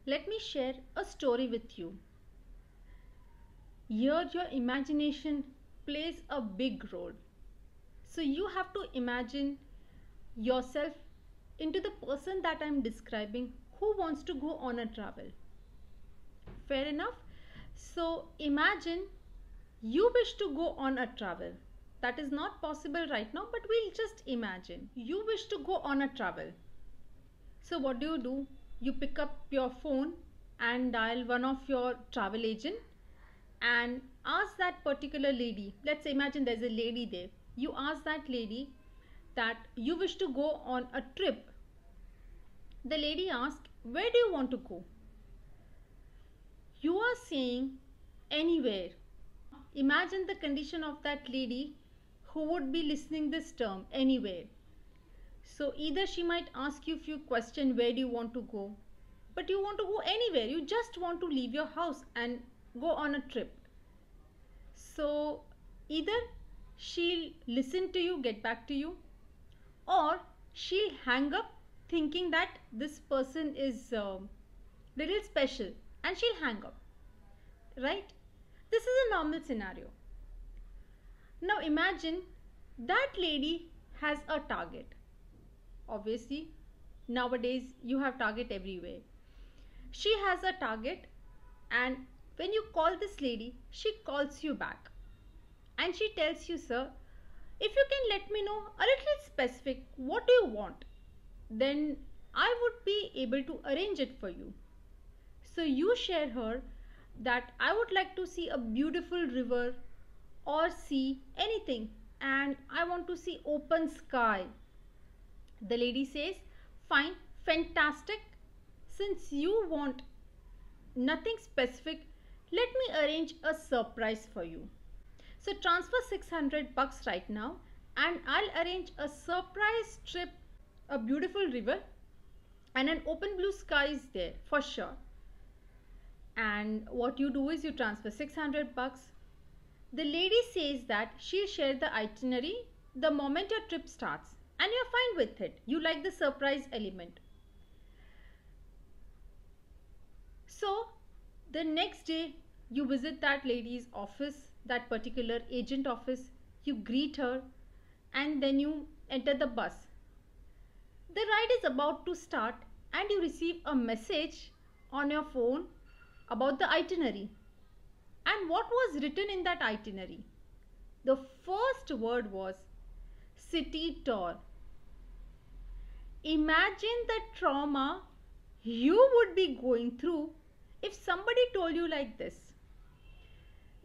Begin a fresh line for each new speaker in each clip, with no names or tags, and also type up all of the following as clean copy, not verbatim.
Let me share a story with you. Here, your imagination plays a big role. So, you have to imagine yourself into the person that I'm describing who wants to go on a travel. Fair enough? So, imagine you wish to go on a travel. That is not possible right now, but we'll just imagine. You wish to go on a travel. So, what do? You pick up your phone and dial one of your travel agent and ask that particular lady. Let's imagine there's a lady there. You ask that lady that you wish to go on a trip. The lady asks, where do you want to go? You are saying anywhere. Imagine the condition of that lady who would be listening this term anywhere. So either she might ask you few questions, where do you want to go? But you want to go anywhere. You just want to leave your house and go on a trip. So either she'll listen to you, get back to you, or she'll hang up thinking that this person is little special and she'll hang up. Right? This is a normal scenario. Now imagine that lady has a target. Obviously, nowadays you have target everywhere. She has a target, and when you call this lady, she calls you back and she tells you, sir, if you can let me know a little specific, what do you want? Then I would be able to arrange it for you. So you share her that I would like to see a beautiful river or sea, anything, and I want to see open sky. The lady says, fine, fantastic. Since you want nothing specific, let me arrange a surprise for you. So transfer 600 bucks right now and I'll arrange a surprise trip, a beautiful river and an open blue sky is there for sure. And what you do is you transfer 600 bucks. The lady says that she'll share the itinerary the moment your trip starts and you're fine with it. You like the surprise element. So the next day you visit that lady's office, that particular agent office, you greet her and then you enter the bus. The ride is about to start and you receive a message on your phone about the itinerary. And what was written in that itinerary? The first word was city tour. Imagine the trauma you would be going through if somebody told you like this.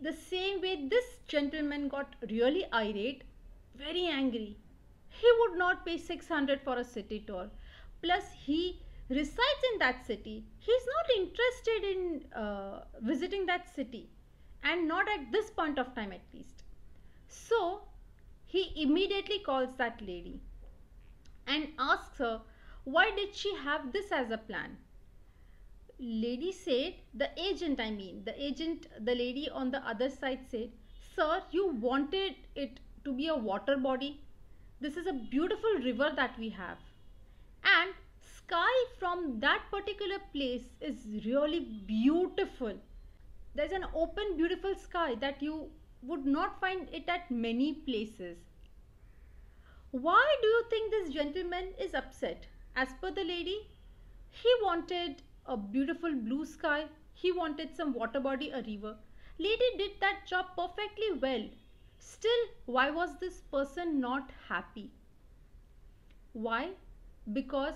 The same way this gentleman got really irate, very angry. He would not pay 600 for a city tour. Plus he resides in that city. He's not interested in visiting that city, and not at this point of time at least. So he immediately calls that lady and asks her, why did she have this as a plan? Lady said, the agent, the lady on the other side said, sir, you wanted it to be a water body. This is a beautiful river that we have. And sky from that particular place is really beautiful. There's an open beautiful sky that you would not find it at many places. Why do you think this gentleman is upset? As per the lady, he wanted a beautiful blue sky. He wanted some water body, a river. Lady did that job perfectly well. Still, why was this person not happy? Why? Because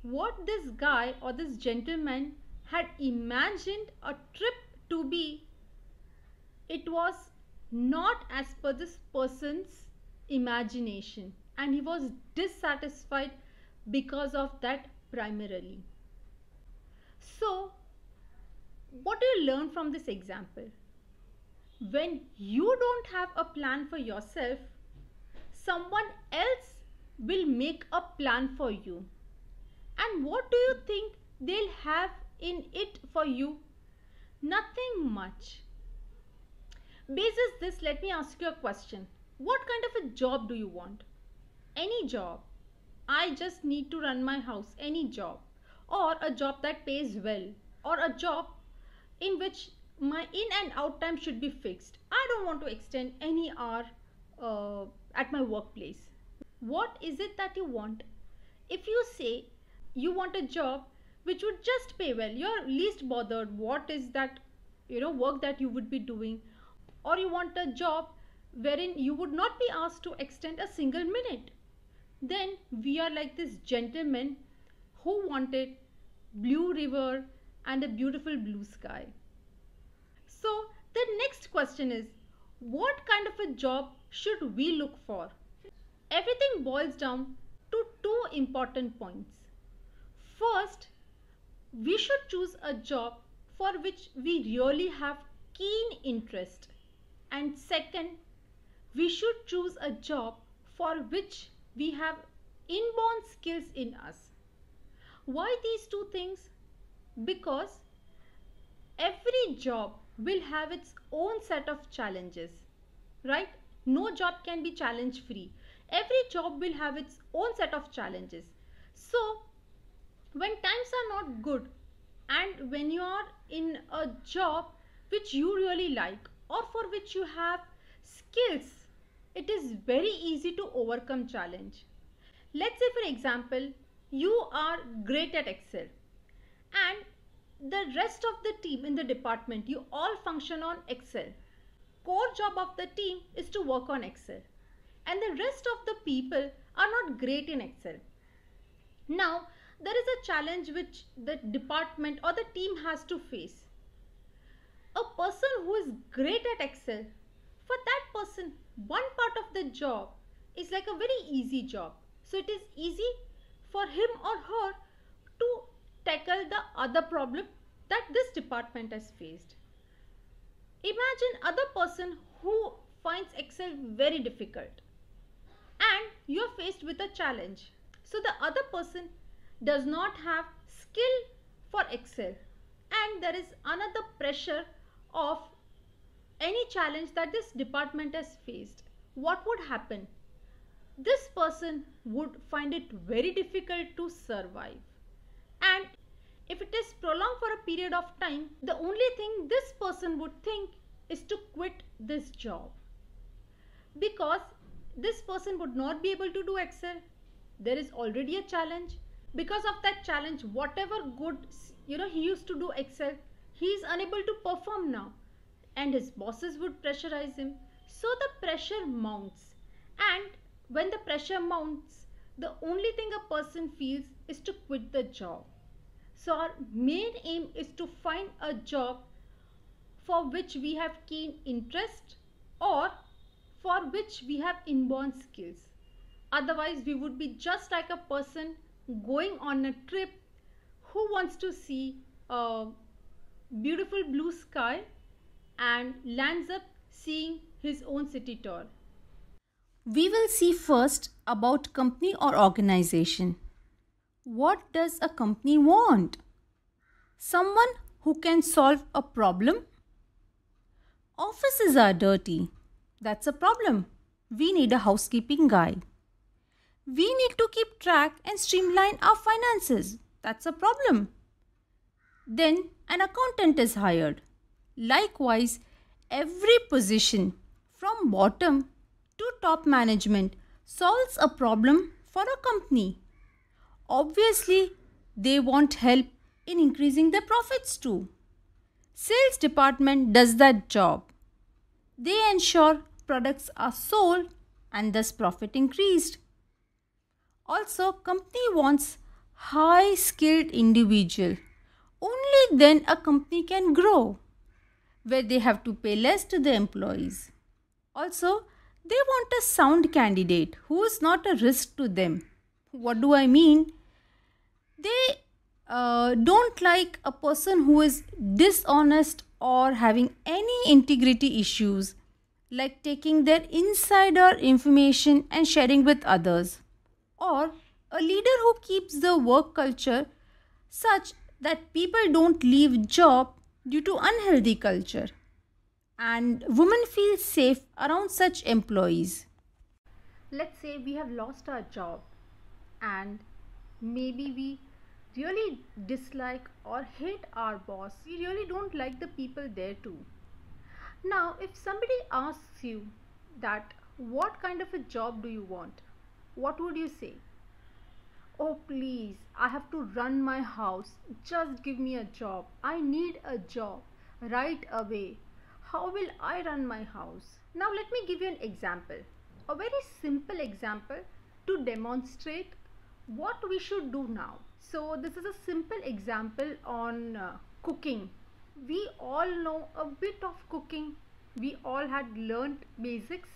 what this guy or this gentleman had imagined a trip to be, it was not as per this person's imagination, and he was dissatisfied because of that primarily. So what do you learn from this example? When you don't have a plan for yourself, someone else will make a plan for you. And what do you think they'll have in it for you? Nothing much. Basis this, let me ask you a question. What kind of a job do you want? Any job. I just need to run my house. Any job. Or a job that pays well. or a job in which my in and out time should be fixed. I don't want to extend any hour at my workplace. What is it that you want? If you say you want a job which would just pay well, you're least bothered what is that work that you would be doing, or you want a job wherein you would not be asked to extend a single minute, then we are like this gentleman who wanted blue river and a beautiful blue sky. So the next question is, what kind of a job should we look for? Everything boils down to two important points. First, we should choose a job for which we really have keen interest. And second, we should choose a job for which we have inborn skills in us. Why these two things? Because every job will have its own set of challenges, right? No job can be challenge free. Every job will have its own set of challenges. So when times are not good and when you are in a job which you really like or for which you have skills, it is very easy to overcome challenge. Let's say for example, you are great at Excel and the rest of the team in the department, you all function on Excel. Core job of the team is to work on Excel, and the rest of the people are not great in Excel. Now, there is a challenge which the department or the team has to face. A person who is great at Excel, for that person, one part of the job is like a very easy job. So it is easy for him or her to tackle the other problem that this department has faced. Imagine other person who finds Excel very difficult and you are faced with a challenge. So the other person does not have skill for Excel and there is another pressure of any challenge that this department has faced. What would happen? This person would find it very difficult to survive, and if it is prolonged for a period of time, the only thing this person would think is to quit this job, because this person would not be able to do Excel. There is already a challenge. Because of that challenge, whatever good he used to do Excel, he is unable to perform now, and his bosses would pressurize him. So the pressure mounts, and when the pressure mounts, the only thing a person feels is to quit the job. So our main aim is to find a job for which we have keen interest or for which we have inborn skills. Otherwise, we would be just like a person going on a trip who wants to see a beautiful blue sky and lands up seeing his own city tour. We will see first about company or organization. What does a company want? Someone who can solve a problem? Offices are dirty. That's a problem. We need a housekeeping guy. We need to keep track and streamline our finances. That's a problem. Then an accountant is hired. Likewise, every position from bottom to top management solves a problem for a company. Obviously, they want help in increasing their profits too. Sales department does that job. They ensure products are sold and thus profit increased. Also, company wants high skilled individual. Only then a company can grow, where they have to pay less to the employees. Also, they want a sound candidate who is not a risk to them. What do I mean? They don't like a person who is dishonest or having any integrity issues, like taking their insider information and sharing with others, or a leader who keeps the work culture such that people don't leave job due to unhealthy culture, and women feel safe around such employees. Let's say we have lost our job and maybe we really dislike or hate our boss. We really don't like the people there too. Now, if somebody asks you that what kind of a job do you want, what would you say? Oh, please, I have to run my house. Just give me a job. I need a job right away. How will I run my house? Now, let me give you an example. A very simple example to demonstrate what we should do now. So, this is a simple example on cooking. We all know a bit of cooking. We all had learnt basics.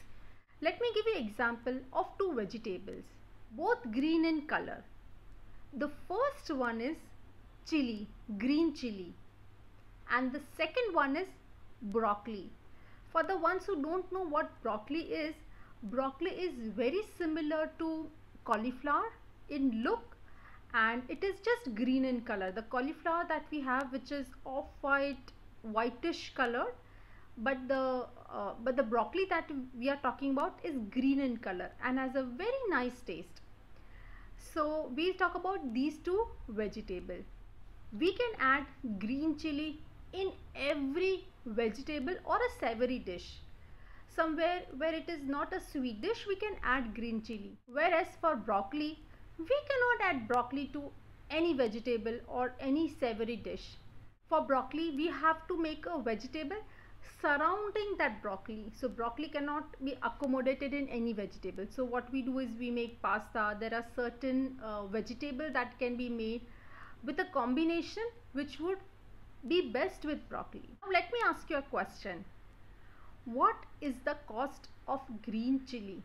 Let me give you an example of two vegetables, both green in color. The first one is chili, green chili, and the second one is broccoli. For the ones who don't know what broccoli is very similar to cauliflower in look, and it is just green in color. The cauliflower that we have, which is off-white, whitish color, but the broccoli that we are talking about is green in color and has a very nice taste. So we'll talk about these two vegetables. We can add green chili in every vegetable or a savory dish. Somewhere where it is not a sweet dish, we can add green chili. Whereas for broccoli, we cannot add broccoli to any vegetable or any savory dish. For broccoli, we have to make a vegetable surrounding that broccoli. So broccoli cannot be accommodated in any vegetable. So what we do is we make pasta. There are certain vegetables that can be made with a combination which would be best with broccoli. Now let me ask you a question. What is the cost of green chili?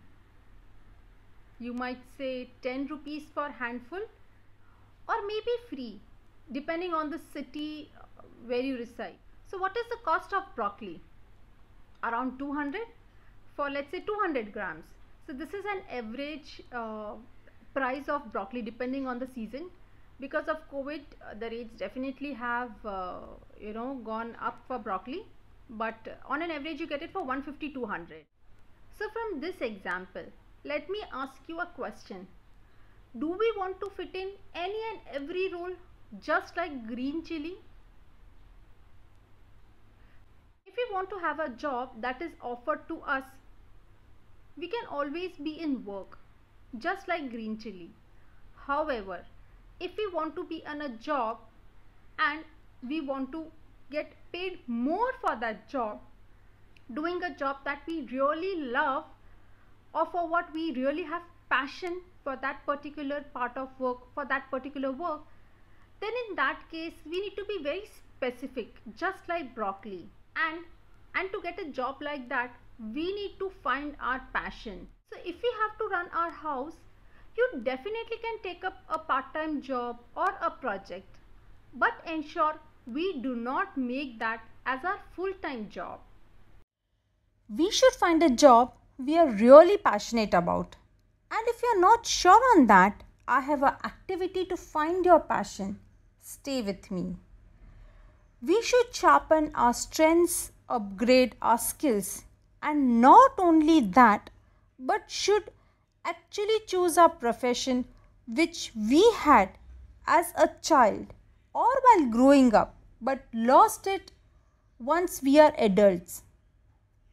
You might say 10 rupees per handful, or maybe free, depending on the city where you reside. So what is the cost of broccoli? Around 200 for, let's say, 200 grams. So this is an average price of broccoli depending on the season. Because of COVID, the rates definitely have gone up for broccoli, but on an average you get it for 150-200. So from this example, let me ask you a question. Do we want to fit in any and every role just like green chili? If we want to have a job that is offered to us, we can always be in work just like green chili. However, if we want to be on a job and we want to get paid more for that job, doing a job that we really love or for what we really have passion for that particular part of work, for that particular work, then in that case we need to be very specific, just like broccoli. And to get a job like that, we need to find our passion. So if we have to run our house, you definitely can take up a part-time job or a project, but ensure we do not make that as our full-time job.
We should find a job we are really passionate about. And if you are not sure on that, I have an activity to find your passion. Stay with me. We should sharpen our strengths, upgrade our skills, and not only that, but should actually choose our profession which we had as a child or while growing up, but lost it once we are adults.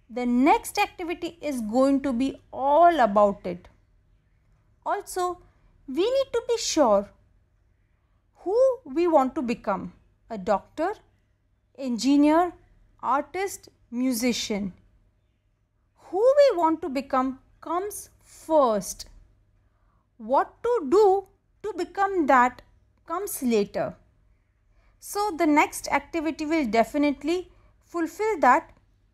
The next activity is going to be all about it. Also, we need to be sure who we want to become: a doctor, engineer, artist, musician. Who we want to become comes first. What to do to become that comes later. So the next activity will definitely fulfill that,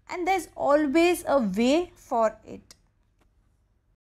and there's always a way for it.